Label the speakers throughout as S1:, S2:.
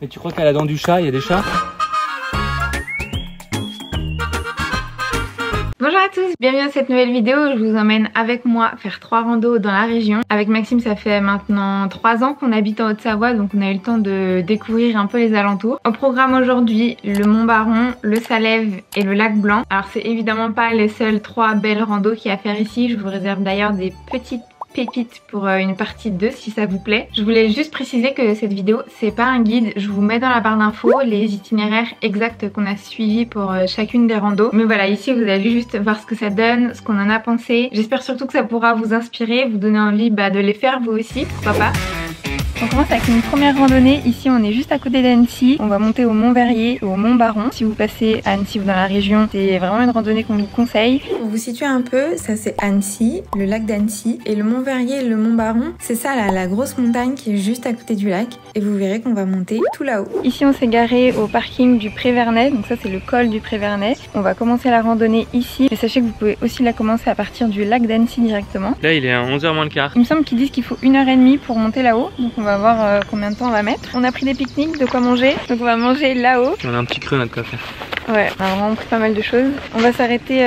S1: Mais tu crois qu'à la dent du chat, il y a des chats?
S2: Bonjour à tous, bienvenue dans cette nouvelle vidéo. Je vous emmène avec moi faire 3 randos dans la région. Avec Maxime, ça fait maintenant 3 ans qu'on habite en Haute-Savoie, donc on a eu le temps de découvrir un peu les alentours. Au programme aujourd'hui, le Mont Baron, le Salève et le Lac Blanc. Alors c'est évidemment pas les seules 3 belles randos qu'il y a à faire ici. Je vous réserve d'ailleurs des petites pépites pour une partie 2 si ça vous plaît. Je voulais juste préciser que cette vidéo c'est pas un guide, je vous mets dans la barre d'infos les itinéraires exacts qu'on a suivis pour chacune des randos. Mais voilà, ici vous allez juste voir ce que ça donne, ce qu'on en a pensé. J'espère surtout que ça pourra vous inspirer, vous donner envie de les faire vous aussi, pourquoi pas. On commence avec une première randonnée. Ici on est juste à côté d'Annecy. On va monter au Mont Verrier et au Mont Baron. Si vous passez à Annecy ou dans la région, c'est vraiment une randonnée qu'on vous conseille. Pour vous situer un peu, ça c'est Annecy, le lac d'Annecy. Et le Mont Verrier et le Mont Baron, c'est ça là, la grosse montagne qui est juste à côté du lac. Et vous verrez qu'on va monter tout là-haut. Ici on s'est garé au parking du Pré-Vernay. Donc ça c'est le col du Pré-Vernay. On va commencer la randonnée ici. Mais sachez que vous pouvez aussi la commencer à partir du lac d'Annecy directement.
S1: Là il est à 11h moins le quart.
S2: Il me semble qu'ils disent qu'il faut 1h30 pour monter là-haut. Donc on va voir combien de temps on va mettre. On a pris des pique-niques, de quoi manger. Donc on va manger là-haut.
S1: On a un petit creux, on a de quoi faire.
S2: Ouais, on a vraiment pris pas mal de choses. On va s'arrêter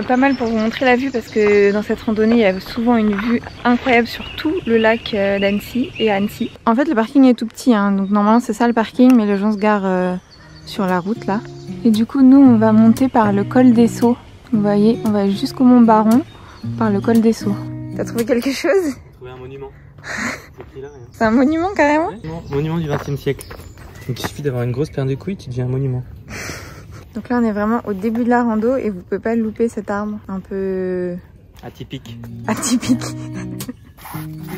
S2: pas mal pour vous montrer la vue parce que dans cette randonnée il y a souvent une vue incroyable sur tout le lac d'Annecy et Annecy. En fait le parking est tout petit, hein, donc normalement c'est ça le parking, mais les gens se garent sur la route là. Et du coup nous on va monter par le col des Sceaux. Vous voyez, on va jusqu'au Mont Baron par le col des Sceaux. T'as trouvé quelque chose?
S1: J'ai trouvé un monument.
S2: C'est un monument carrément?
S1: Ouais, monument du XXe siècle. Donc il suffit d'avoir une grosse paire de couilles, tu deviens un monument.
S2: Donc là on est vraiment au début de la rando et vous pouvez pas louper cet arbre un peu
S1: atypique.
S2: Atypique.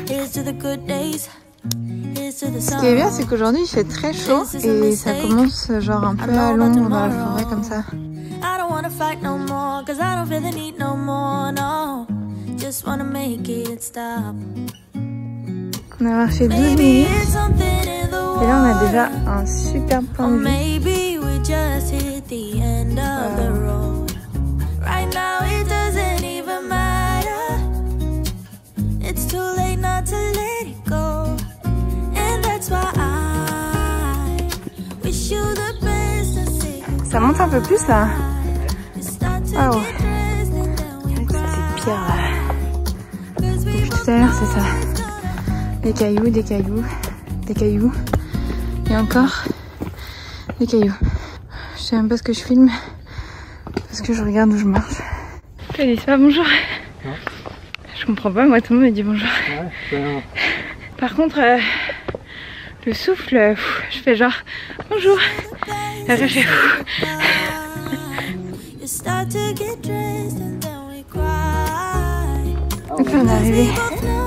S2: Ce qui est bien c'est qu'aujourd'hui il fait très chaud et ça commence genre un peu à l'ombre dans la forêt comme ça. On a marché 12 minutes et là on a déjà un super point de vue. Ça monte un peu plus là. Waouh. Avec toutes ces pierres là. Depuis tout à l'heure c'est ça. Des cailloux, des cailloux, des cailloux. Et encore des cailloux. Je sais même pas ce que je filme parce que je regarde où je marche. Tu dis pas bonjour? Non. Je comprends pas, moi tout le monde me dit bonjour. Ouais, par contre, le souffle, je fais genre bonjour. Et après je fais donc là on est arrivé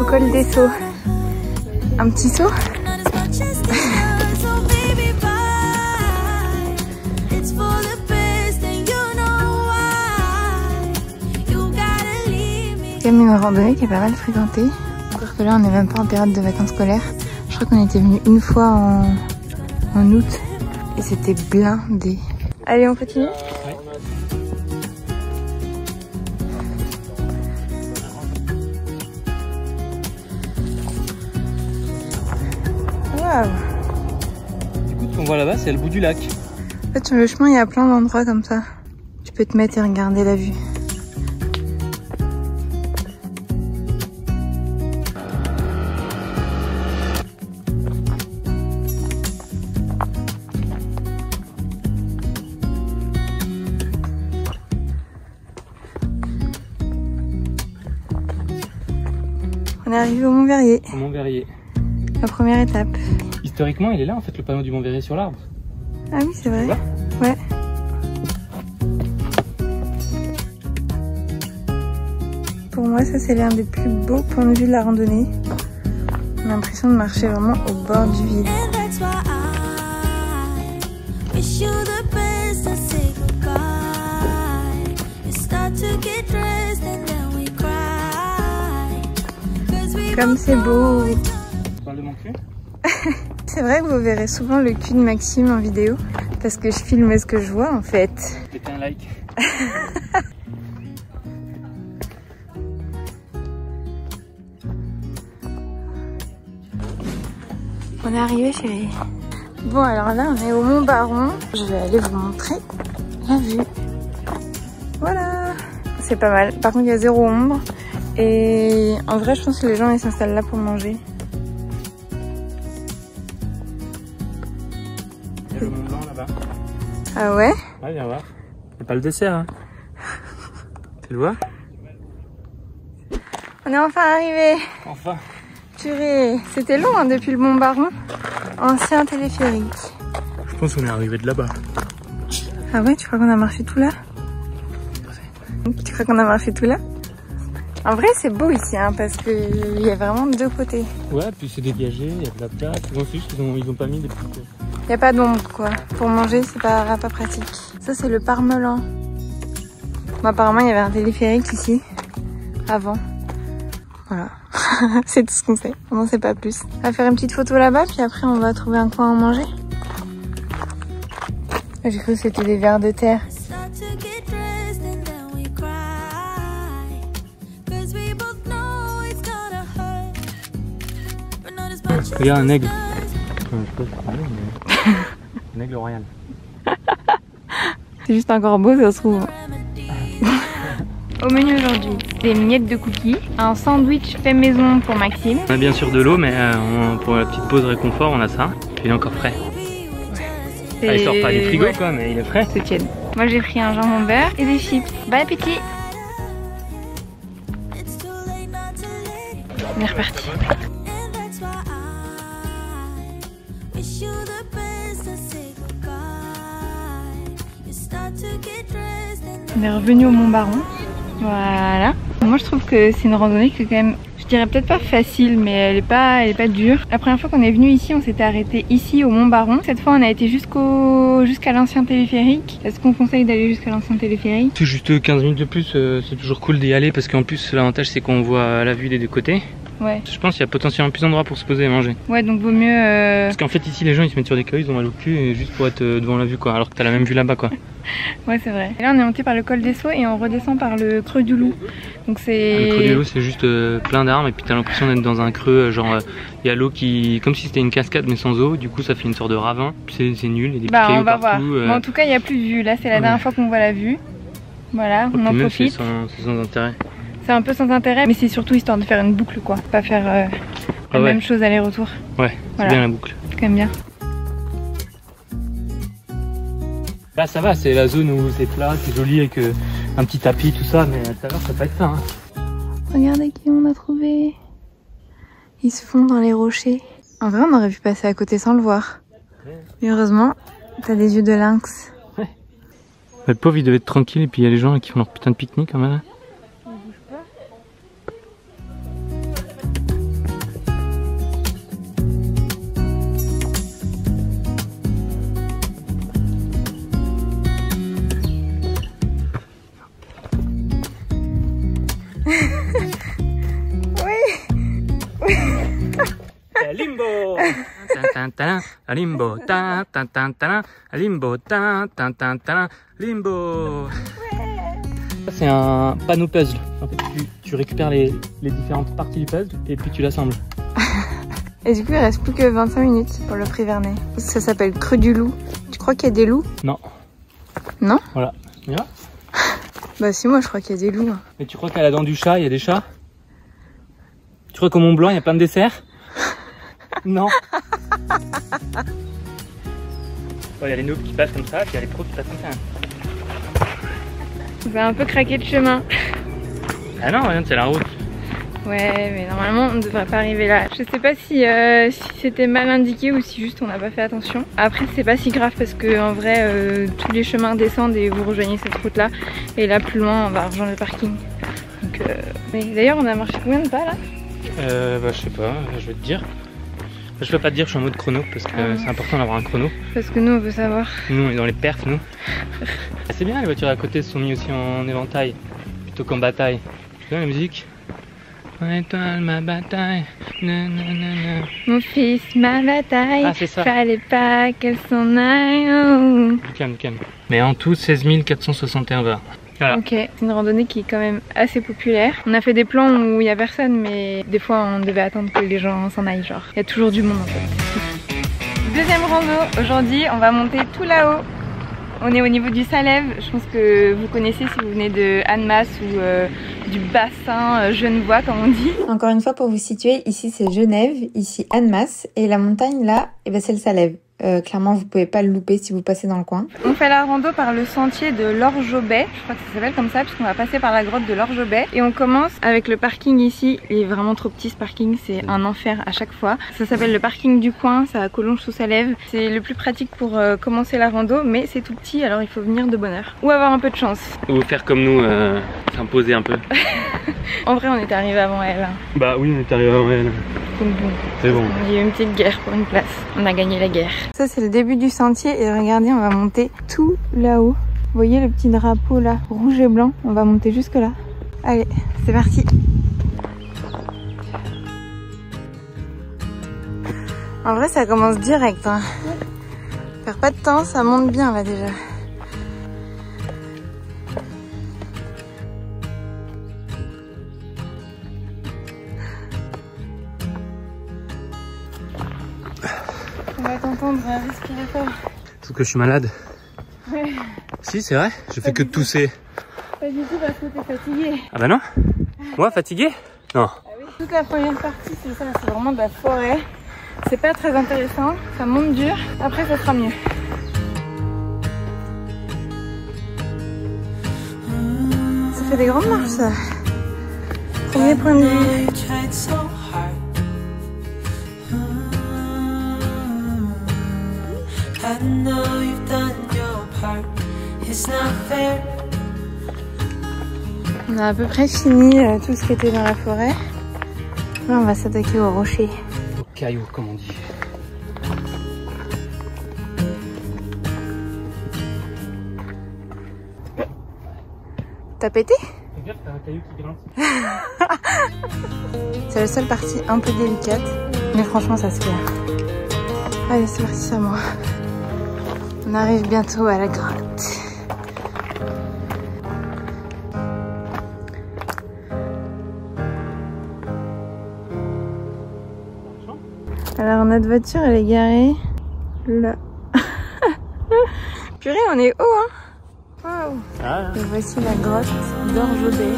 S2: au col des Sceaux. Un petit saut. C'est quand même une randonnée qui est pas mal fréquentée. Encore que là on n'est même pas en période de vacances scolaires. Je crois qu'on était venu une fois en août et c'était blindé. Allez on continue? Ouais.
S1: Du coup, ce qu'on voit là-bas, c'est le bout du lac.
S2: En fait, sur le chemin, il y a plein d'endroits comme ça. Tu peux te mettre et regarder la vue. On est arrivé au Mont Verrier.
S1: Au Mont Verrier.
S2: La première étape.
S1: Historiquement, il est là en fait, le panneau du Mont Verrier sur l'arbre.
S2: Ah oui, c'est vrai. Ouais. Pour moi, ça c'est l'un des plus beaux points de vue de la randonnée. On a l'impression de marcher vraiment au bord du vide. Comme c'est beau.
S1: Tu parles de mon cul?
S2: C'est vrai que vous verrez souvent le cul de Maxime en vidéo parce que je filme ce que je vois en fait.
S1: Mettez un like.
S2: On est arrivé chérie. Bon, alors là, on est au Mont Baron. Je vais aller vous montrer la vue. Voilà. C'est pas mal. Par contre, il y a zéro ombre. Et en vrai, je pense que les gens ils s'installent là pour manger.
S1: Il y a le Mont Blanc là-bas.
S2: Ah ouais?
S1: Ouais, viens voir. C'est pas le dessert, hein. Tu le vois?
S2: On est enfin arrivé.
S1: Enfin.
S2: Purée, c'était long hein, depuis le Mont Baron. Ancien téléphérique.
S1: Je pense qu'on est arrivé de là-bas.
S2: Ah ouais, tu crois qu'on a marché tout là? Tu crois qu'on a marché tout là? En vrai, c'est beau ici, hein, parce qu'il y a vraiment deux côtés.
S1: Ouais, puis c'est dégagé, il y a de la place. Ils ont pas mis des petites...
S2: Il n'y a pas d'ombre, quoi. Pour manger, c'est pas pratique. Ça, c'est le Parmelan. Bon, apparemment, il y avait un téléphérique ici, avant. Voilà. C'est tout ce qu'on sait. On n'en sait pas plus. On va faire une petite photo là-bas, puis après, on va trouver un coin à manger. J'ai cru que c'était des vers de terre.
S1: Regarde un aigle. Un aigle royal.
S2: C'est juste un corbeau, ça se trouve. Au menu aujourd'hui, des miettes de cookies, un sandwich fait maison pour Maxime.
S1: On a bien sûr de l'eau, mais pour la petite pause réconfort, on a ça. Puis il est encore frais. Ah, il sort pas du frigo quoi, mais il est frais.
S2: Se tienne. Moi j'ai pris un jambon beurre et des chips. Bon appétit. On est reparti. On est revenu au Mont Baron. Voilà. Moi je trouve que c'est une randonnée qui est quand même, je dirais peut-être pas facile, mais elle est pas dure. La première fois qu'on est venu ici, on s'était arrêté ici au Mont Baron. Cette fois on a été jusqu'à l'ancien téléphérique. Est-ce qu'on conseille d'aller jusqu'à l'ancien téléphérique?
S1: C'est juste 15 minutes de plus, c'est toujours cool d'y aller parce qu'en plus l'avantage c'est qu'on voit la vue des deux côtés.
S2: Ouais.
S1: Je pense qu'il y a potentiellement plus d'endroits pour se poser et manger.
S2: Ouais, donc vaut mieux...
S1: Parce qu'en fait ici les gens ils se mettent sur des cailloux, ils ont mal au cul et juste pour être devant la vue quoi, alors que t'as la même vue là-bas quoi.
S2: Ouais c'est vrai. Et là on est monté par le col des Sceaux et on redescend par le creux du Loup. Donc c'est...
S1: Le creux du Loup c'est juste plein d'arbres et puis t'as l'impression d'être dans un creux genre il y a l'eau qui... comme si c'était une cascade mais sans eau, du coup ça fait une sorte de ravin. C'est nul, il y a des petits cailloux
S2: on va
S1: partout.
S2: voir. Mais en tout cas il n'y a plus de vue, là c'est la dernière fois qu'on voit la vue. Voilà, on en profite.
S1: C'est sans intérêt.
S2: C'est un peu sans intérêt, mais c'est surtout histoire de faire une boucle quoi, pas faire la même chose aller-retour.
S1: Ouais, c'est bien la boucle.
S2: C'est quand même bien.
S1: Là ça va, c'est la zone où c'est plat, c'est joli avec un petit tapis, tout ça, mais tout à l'heure ça va être ça. Hein.
S2: Regardez qui on a trouvé. Ils se font dans les rochers. En vrai on aurait pu passer à côté sans le voir. Ouais. Mais heureusement, t'as des yeux de lynx.
S1: Ouais. Le pauvre il devait être tranquille et puis il y a les gens qui font leur putain de pique-nique quand même. Limbo, limbo, limbo, limbo. C'est un panneau puzzle. En fait, tu récupères les différentes parties du puzzle et puis tu l'assembles.
S2: Et du coup, il reste plus que 25 minutes pour le prix Vernet. Ça s'appelle Creux du Loup. Tu crois qu'il y a des loups?
S1: Non.
S2: Non?
S1: Voilà. On y va?
S2: Bah si, moi je crois qu'il y a des loups.
S1: Mais tu crois qu'à la dent du chat, il y a des chats? Tu crois qu'au Mont Blanc, il y a plein de desserts? Non. Il y a les noobs qui passent comme ça, puis il y a les pros qui passent comme ça.
S2: On va un peu craquer de chemin.
S1: Ah non, regarde, c'est la route.
S2: Ouais, mais normalement on ne devrait pas arriver là. Je sais pas si c'était mal indiqué ou si juste on n'a pas fait attention. Après c'est pas si grave parce que en vrai tous les chemins descendent et vous rejoignez cette route là. Et là plus loin on va rejoindre le parking. Donc, mais d'ailleurs on a marché combien de pas là?
S1: Bah je sais pas, je vais te dire. Je peux pas te dire, je suis en mode chrono parce que c'est important d'avoir un chrono.
S2: Parce que nous on veut savoir.
S1: Nous on est dans les perfs nous. C'est bien, les voitures à côté se sont mis aussi en éventail plutôt qu'en bataille. Tu vois la musique? Mon étoile, ma bataille. Nanana.
S2: Mon fils, ma bataille.
S1: Ah, c'est ça.
S2: Fallait pas qu'elle s'en aille. Oh.
S1: Calme, calme. Mais en tout, 16 461 bars. Voilà. Ok,
S2: c'est une randonnée qui est quand même assez populaire. On a fait des plans où il n'y a personne, mais des fois on devait attendre que les gens s'en aillent. Genre, il y a toujours du monde en fait. Deuxième rando. Aujourd'hui, on va monter tout là-haut. On est au niveau du Salève. Je pense que vous connaissez si vous venez de Annemasse ou du bassin genevois comme on dit. Encore une fois pour vous situer, ici c'est Genève, ici Annemasse et la montagne là, c'est le Salève. Clairement vous pouvez pas le louper si vous passez dans le coin. On fait la rando par le sentier de l'Orgeaubet, je crois que ça s'appelle comme ça puisqu'on va passer par la grotte de l'Orgeaubet et on commence avec le parking ici. Il est vraiment trop petit ce parking, c'est un enfer à chaque fois. Ça s'appelle le parking du coin, ça à Collonges-sous-Salève. C'est le plus pratique pour commencer la rando mais c'est tout petit alors il faut venir de bonne heure ou avoir un peu de chance.
S1: Ou faire comme nous, s'imposer un peu.
S2: En vrai on est arrivé avant elle.
S1: Bah oui on est arrivé avant elle. C'est bon.
S2: Il y a eu une petite guerre pour une place. On a gagné la guerre. Ça c'est le début du sentier et regardez on va monter tout là-haut. Vous voyez le petit drapeau là, rouge et blanc. On va monter jusque là. Allez, c'est parti. En vrai ça commence direct. Hein. Faire pas de temps, ça monte bien là déjà. On va t'entendre respirer fort.
S1: Sauf que je suis malade.
S2: Ouais.
S1: Si, c'est vrai, je fais que de tousser.
S2: Pas du tout parce que t'es fatigué.
S1: Ah bah non? Moi, fatigué? Non.
S2: Ah oui. Toute la première partie, c'est ça, c'est vraiment de la forêt. C'est pas très intéressant, ça monte dur. Après, ça sera mieux. Ça fait des grandes marches, ça. Premier point de vue. On a à peu près fini tout ce qui était dans la forêt. Là on va s'attaquer aux rochers.
S1: Aux cailloux comme on dit.
S2: T'as pété?
S1: Regarde, t'as un caillou qui grince.
S2: C'est la seule partie un peu délicate. Mais franchement ça se fait. Allez c'est parti sur moi. On arrive bientôt à la grotte. Alors notre voiture elle est garée là. Purée on est haut hein. Wow. Ah. Et voici la grotte d'Orgeaubet.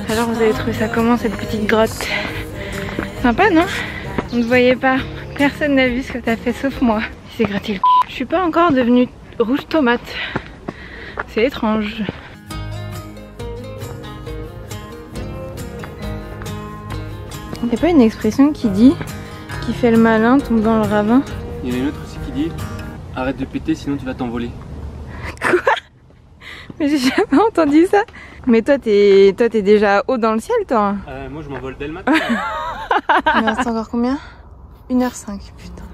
S2: Alors vous avez trouvé ça comment cette petite grotte? Sympa non? On ne voyait pas. Personne n'a vu ce que t'as fait sauf moi. Il s'est gratté le cul. Je suis pas encore devenue rouge tomate. C'est étrange. Il n'y a pas une expression qui dit qui fait le malin tombe dans le ravin?
S1: Il y en a une autre aussi qui dit arrête de péter sinon tu vas t'envoler.
S2: Quoi? Mais j'ai jamais entendu ça. Mais toi t'es déjà haut dans le ciel toi.
S1: Moi je m'envole dès le matin.
S2: Il reste encore combien? 1h05 putain.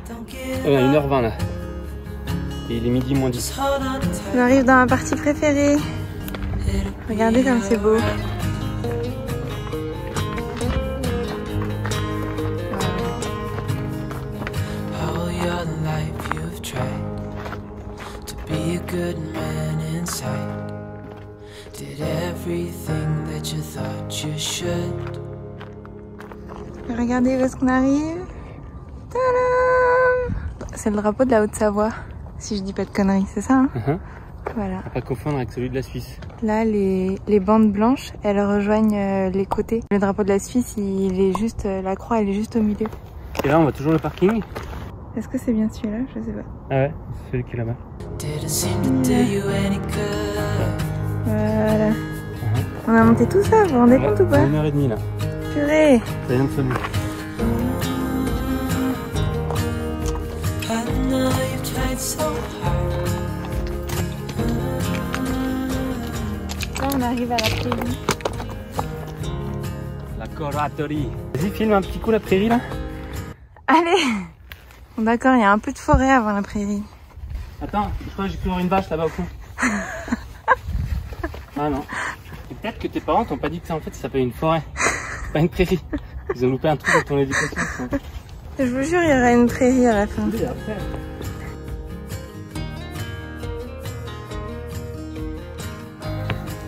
S1: 1h20 là. Et il est midi moins 10.
S2: On arrive dans ma partie préférée. Regardez comme c'est beau. Regardez où est-ce qu'on arrive. C'est le drapeau de la Haute-Savoie, si je dis pas de conneries, c'est ça hein? Voilà.
S1: À pas confondre avec celui de la Suisse.
S2: Là, les bandes blanches, elles rejoignent les côtés. Le drapeau de la Suisse, il est juste, la croix, elle est juste au milieu.
S1: Et là, on voit toujours le parking.
S2: Est-ce que c'est bien celui-là? Je sais pas.
S1: Ah ouais, c'est celui qui est là-bas.
S2: Voilà. On a monté tout ça, vous vous rendez compte ou pas?
S1: 1h30 là.
S2: Purée.
S1: Ça vient de sonner.
S2: Là on arrive à la prairie.
S1: La coraterie. Vas-y filme un petit coup la prairie là.
S2: Allez. Bon d'accord, il y a un peu de forêt avant la prairie.
S1: Attends, je crois que j'ai cru voir une vache là-bas au fond. Ah non. Peut-être que tes parents t'ont pas dit que ça en fait ça s'appelle une forêt. C'est pas une prairie. Ils ont loupé un truc dans ton éducation.
S2: Je vous jure, il y aura une prairie à la fin.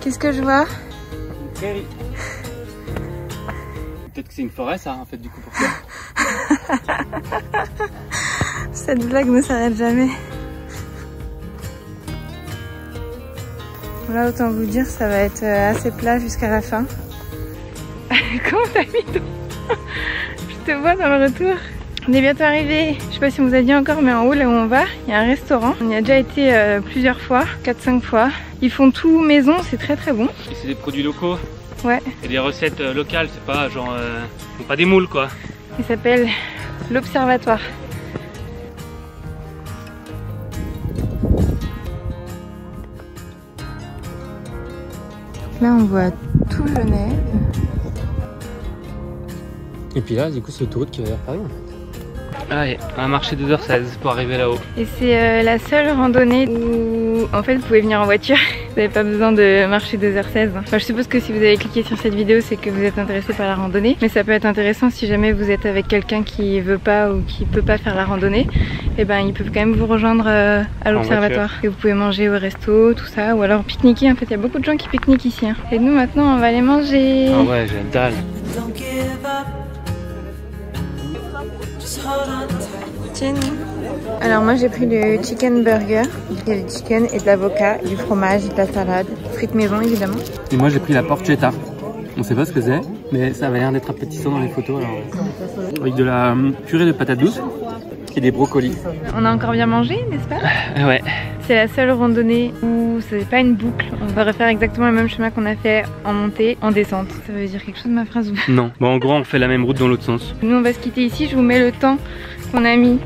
S2: Qu'est-ce que je vois?
S1: Une prairie. Peut-être que c'est une forêt ça en fait du coup pour toi.
S2: Cette blague ne s'arrête jamais. Là, autant vous dire, ça va être assez plat jusqu'à la fin. Comment t'as mis tout? Je te vois dans le retour. On est bientôt arrivé. Je sais pas si on vous a dit encore, mais en haut, là où on va, il y a un restaurant. On y a déjà été plusieurs fois, 4-5 fois. Ils font tout maison, c'est très très bon.
S1: Et c'est des produits locaux.
S2: Ouais.
S1: Et des recettes locales, c'est pas genre... pas des moules quoi.
S2: Il s'appelle l'Observatoire. Là on voit tout Genève.
S1: Et puis là du coup c'est l'autoroute qui va vers Paris. Ah ouais, on a marché 2h16 pour arriver là-haut.
S2: Et c'est la seule randonnée où en fait vous pouvez venir en voiture. Vous n'avez pas besoin de marcher 2h16. Enfin je suppose que si vous avez cliqué sur cette vidéo c'est que vous êtes intéressé par la randonnée. Mais ça peut être intéressant si jamais vous êtes avec quelqu'un qui veut pas ou qui peut pas faire la randonnée. Et ben ils peuvent quand même vous rejoindre à l'observatoire. Et vous pouvez manger au resto, tout ça. Ou alors pique-niquer. En fait il y a beaucoup de gens qui pique-niquent ici. Hein. Et nous maintenant on va aller manger.
S1: Ah ouais j'ai dalle.
S2: Alors moi j'ai pris le chicken burger. Il y a du chicken et de l'avocat, du fromage, de la salade, frites maison évidemment.
S1: Et moi j'ai pris la porchetta. On sait pas ce que c'est, mais ça avait l'air d'être appétissant dans les photos. Alors... Avec de la purée de patates douces et des brocolis.
S2: On a encore bien mangé, n'est-ce pas?
S1: Ouais.
S2: C'est la seule randonnée où c'est pas une boucle. On va refaire exactement le même chemin qu'on a fait en montée, en descente. Ça veut dire quelque chose ma phrase?
S1: Non. Bon en gros on fait la même route dans l'autre sens.
S2: Nous on va se quitter ici. Je vous mets le temps qu'on a mis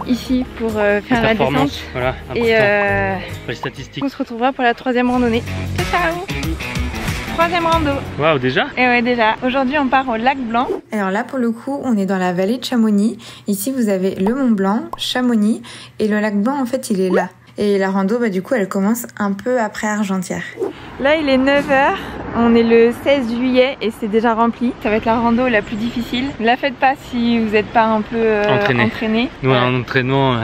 S2: ici pour faire la descente.
S1: Voilà, important.
S2: Et
S1: les statistiques.
S2: On se retrouvera pour la 3e randonnée. Ciao ciao. 3e rando.
S1: Waouh déjà?
S2: Et ouais déjà. Aujourd'hui on part au lac Blanc. Alors là pour le coup on est dans la vallée de Chamonix. Ici vous avez le Mont Blanc, Chamonix et le lac Blanc en fait il est là. Et la rando bah du coup elle commence un peu après Argentière. Là il est 9h, on est le 16 juillet et c'est déjà rempli. Ça va être la rando la plus difficile. Ne la faites pas si vous n'êtes pas un peu entraîné.
S1: Nous en entraînement...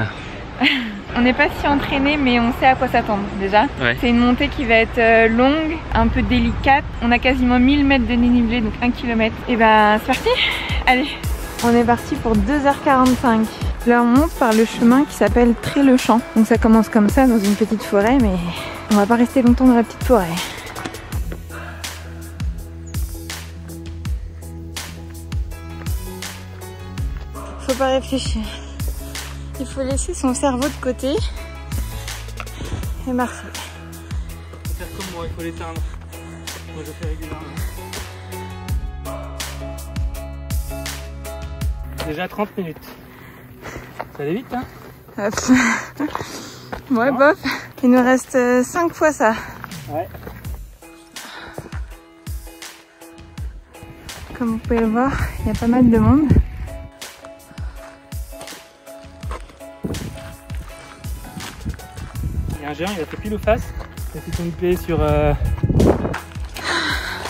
S2: On n'est pas si entraîné mais on sait à quoi s'attendre déjà.
S1: Ouais. C'est
S2: une montée qui va être longue, un peu délicate. On a quasiment 1000 mètres de dénivelé, donc 1 km. Et ben c'est parti. Allez, on est parti pour 2h45. Là on monte par le chemin qui s'appelle Tré-le-Champ. Donc ça commence comme ça dans une petite forêt mais on va pas rester longtemps dans la petite forêt. Faut pas réfléchir. Il faut laisser son cerveau de côté et marcher.
S1: Faire comme moi, il faut l'éteindre. Moi je fais régulièrement. Déjà 30 minutes. Ça allait vite hein?
S2: Ouais bof. Il nous reste 5 fois ça.
S1: Ouais.
S2: Comme vous pouvez le voir, il y a pas mal de monde.
S1: Il y a un géant, il a fait pile ou face. Il a fait son pied sur... Là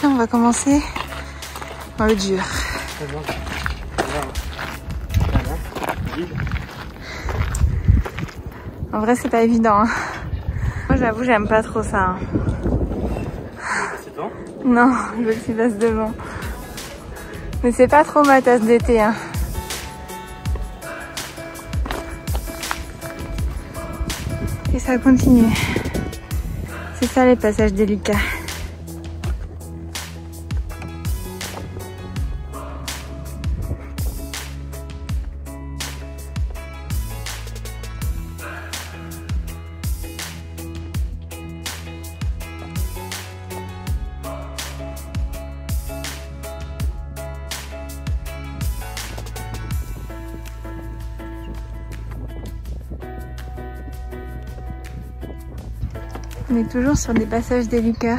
S2: on va commencer dans le dur. En vrai c'est pas évident hein. Moi j'avoue j'aime pas trop ça hein. Non, je veux que tu passes devant. Mais c'est pas trop ma tasse d'été hein. Et ça continue. C'est ça les passages délicats. On est toujours sur des passages délicats.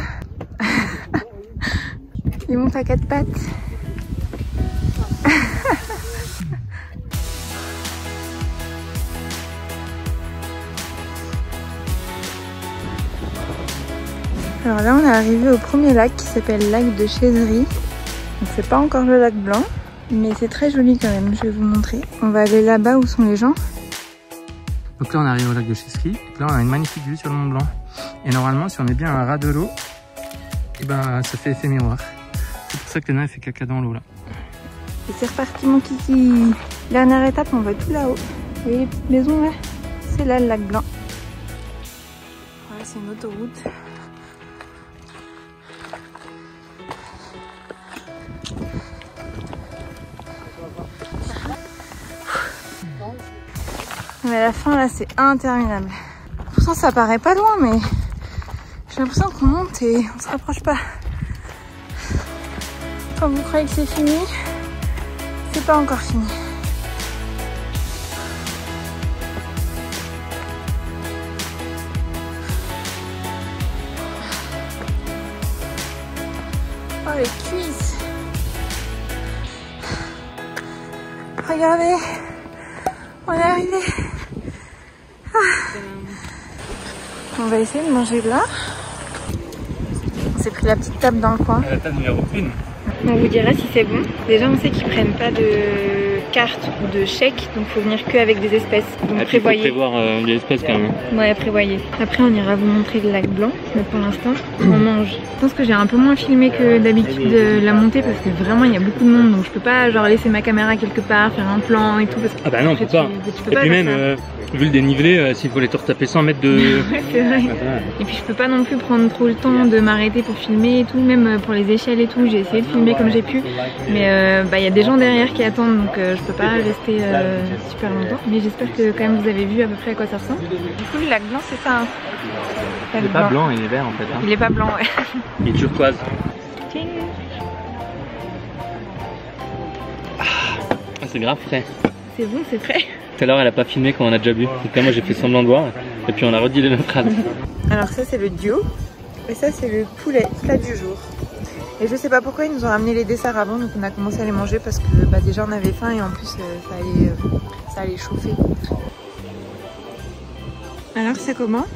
S2: Il monte à 4 pattes. Alors là on est arrivé au premier lac qui s'appelle lac de Chézerie. Donc c'est pas encore le lac Blanc, mais c'est très joli quand même, je vais vous montrer. On va aller là-bas où sont les gens.
S1: Donc là on arrive au lac de Chézerie, là on a une magnifique vue sur le Mont Blanc. Et normalement si on est bien à ras de l'eau, et ben ça fait effet miroir. C'est pour ça que Léna elle fait caca dans l'eau là.
S2: Et c'est reparti mon kiki. Dernière étape, on va tout là-haut. Vous voyez les petites maisons là? C'est là le lac Blanc. Voilà, c'est une autoroute. Mais à la fin là c'est interminable. Pourtant ça paraît pas loin mais j'ai l'impression qu'on monte et on se rapproche pas. Quand vous croyez que c'est fini, c'est pas encore fini. Oh les cuisses. Regardez. On est arrivé. On va essayer de manger là. On s'est pris la petite table dans le coin.
S1: La table numéro 1.
S2: On vous dira si c'est bon. Déjà on sait qu'ils prennent pas de carte ou de chèque, donc faut venir que avec des espèces. Donc prévoyez.
S1: Il faut prévoir des espèces quand même.
S2: Ouais, prévoyez. Après on ira vous montrer le lac Blanc, mais pour l'instant on mange. Je pense que j'ai un peu moins filmé que d'habitude la montée parce que vraiment il y a beaucoup de monde, donc je peux pas genre laisser ma caméra quelque part, faire un plan et tout parce que
S1: ah bah non on peut pas.
S2: Tu peux
S1: et
S2: pas
S1: puis même vu le dénivelé, s'il faut les retaper 100 mètres de...
S2: ouais, c'est vrai. Et puis je peux pas non plus prendre trop le temps de m'arrêter pour filmer et tout, même pour les échelles et tout, j'ai essayé de filmer comme j'ai pu, mais bah, y a des gens derrière qui attendent, donc je peux pas rester super longtemps, mais j'espère que quand même vous avez vu à peu près à quoi ça ressemble. Du coup le lac Blanc c'est ça, hein.
S1: Il est pas blanc, il est vert en fait. Hein.
S2: Il est pas blanc, ouais.
S1: Il est turquoise. Ah, c'est grave frais.
S2: C'est bon, c'est frais.
S1: Tout à l'heure elle a pas filmé quand on a déjà bu, donc là moi j'ai fait semblant de boire et puis on a redit les mêmes phrases.
S2: Alors ça c'est le duo et ça c'est le poulet, plat du jour. Et je sais pas pourquoi ils nous ont ramené les desserts avant, donc on a commencé à les manger parce que bah, déjà on avait faim et en plus ça allait chauffer. Alors c'est comment?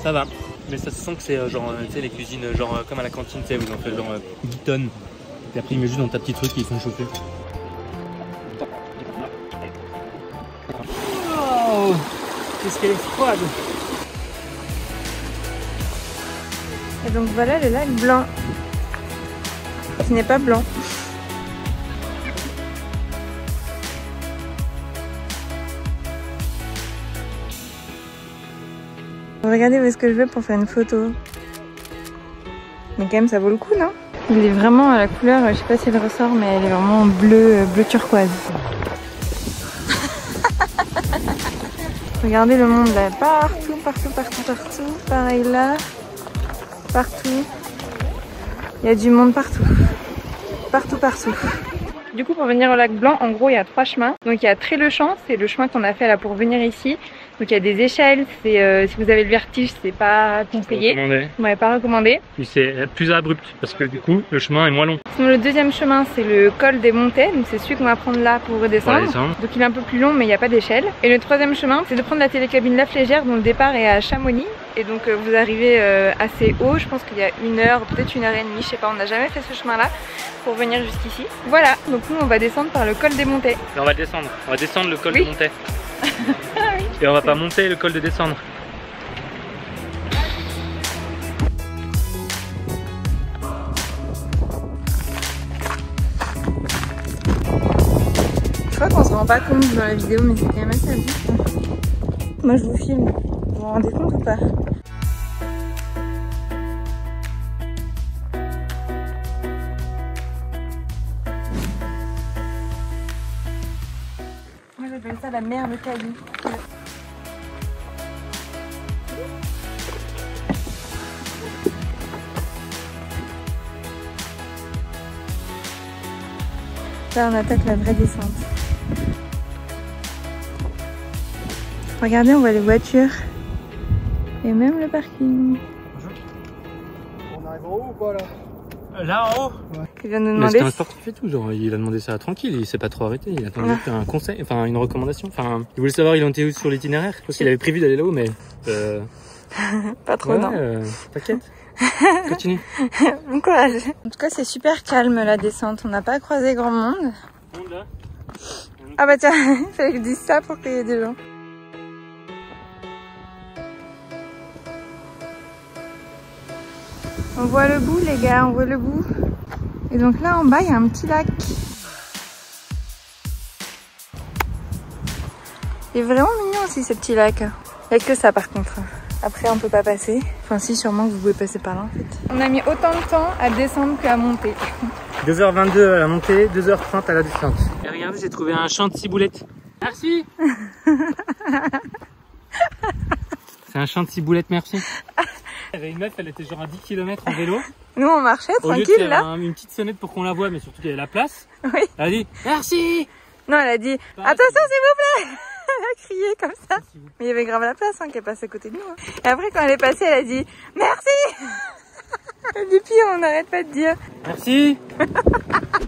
S1: Ça va, mais ça se sent que c'est genre tu sais les cuisines genre comme à la cantine, tu sais, où ils ont fait genre 10 tonnes et après ils mettent juste dans ta petit truc et ils font chauffer. Oh, qu'est-ce qu'elle est froide!
S2: Et donc voilà le lac Blanc, qui n'est pas blanc. Regardez où est-ce que je vais pour faire une photo. Mais quand même ça vaut le coup, non? Il est vraiment à la couleur, je sais pas si elle ressort, mais elle est vraiment bleu turquoise. Regardez le monde là, partout. Pareil là, partout. Il y a du monde partout. Partout. Du coup pour venir au lac Blanc, en gros il y a 3 chemins. Donc il y a Tré-le-Champ, c'est le chemin qu'on a fait là pour venir ici. Donc il y a des échelles, si vous avez le vertige c'est pas conseillé. Ouais, pas recommandé.
S1: Puis c'est plus abrupt parce que du coup le chemin est moins long.
S2: Sinon le deuxième chemin c'est le col des Montets, donc c'est celui qu'on va prendre là pour redescendre. Donc il est un peu plus long mais il n'y a pas d'échelle. Et le troisième chemin c'est de prendre la télécabine La Flégère dont le départ est à Chamonix. Et donc vous arrivez assez haut, je pense qu'il y a 1 heure, peut-être 1 heure et demie, je sais pas, on n'a jamais fait ce chemin là pour venir jusqu'ici. Voilà, donc nous on va descendre par le col des Montets.
S1: Et on va descendre le col des Montets. Oui. Et on va pas monter le col de descendre.
S2: Je crois qu'on se rend pas compte dans la vidéo mais c'est quand même assez abusé. Moi je vous filme, vous vous rendez compte ou pas? Moi j'appelle ça la mer de Cali. Là on attaque la vraie descente. Regardez, on voit les voitures et même le parking.
S3: On arrive en haut ou pas là?
S1: Là en haut?
S2: Ouais. Il vient de nous
S1: mais
S2: demander.
S1: c'était un sportif et tout, genre il a demandé ça tranquille, il s'est pas trop arrêté, il attendait un conseil, enfin une recommandation. Enfin, il voulait savoir il en était où sur l'itinéraire, parce qu'il avait prévu d'aller là-haut, mais
S2: pas trop, non.
S1: T'inquiète. Continue.
S2: Bon courage. En tout cas, c'est super calme la descente. On n'a pas croisé grand monde. Ah bah tiens, il fallait que je dise ça pour qu'il y ait des gens. On voit le bout les gars, on voit le bout. Et donc là en bas il y a un petit lac. Il est vraiment mignon aussi ce petit lac. Il n'y a que ça par contre. Après on peut pas passer. Enfin si, sûrement que vous pouvez passer par là en fait. On a mis autant de temps à descendre qu'à monter.
S1: 2h22 à la montée, 2h30 à la descente. Et regardez, j'ai trouvé un champ de ciboulettes. Merci. C'est un champ de ciboulettes, merci. Il y avait une meuf, elle était genre à 10 km en vélo.
S2: Nous on marchait
S1: Au lieu de
S2: tranquille
S1: faire
S2: là.
S1: une petite sonnette pour qu'on la voie, mais surtout qu'il y avait la place.
S2: Oui.
S1: Elle a dit merci.
S2: Non, elle a dit attention s'il vous plaît. Elle a crié comme ça. Mais il y avait grave la place qui est passée à côté de nous. Hein. Et après quand elle est passée, elle a dit merci. Et depuis on n'arrête pas de dire
S1: Merci.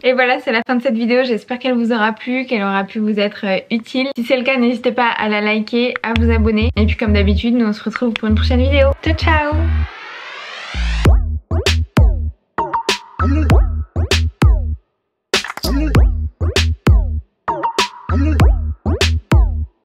S2: Et voilà, c'est la fin de cette vidéo. J'espère qu'elle vous aura plu, qu'elle aura pu vous être utile. Si c'est le cas, n'hésitez pas à la liker, à vous abonner. Et puis comme d'habitude, nous on se retrouve pour une prochaine vidéo. Ciao ciao.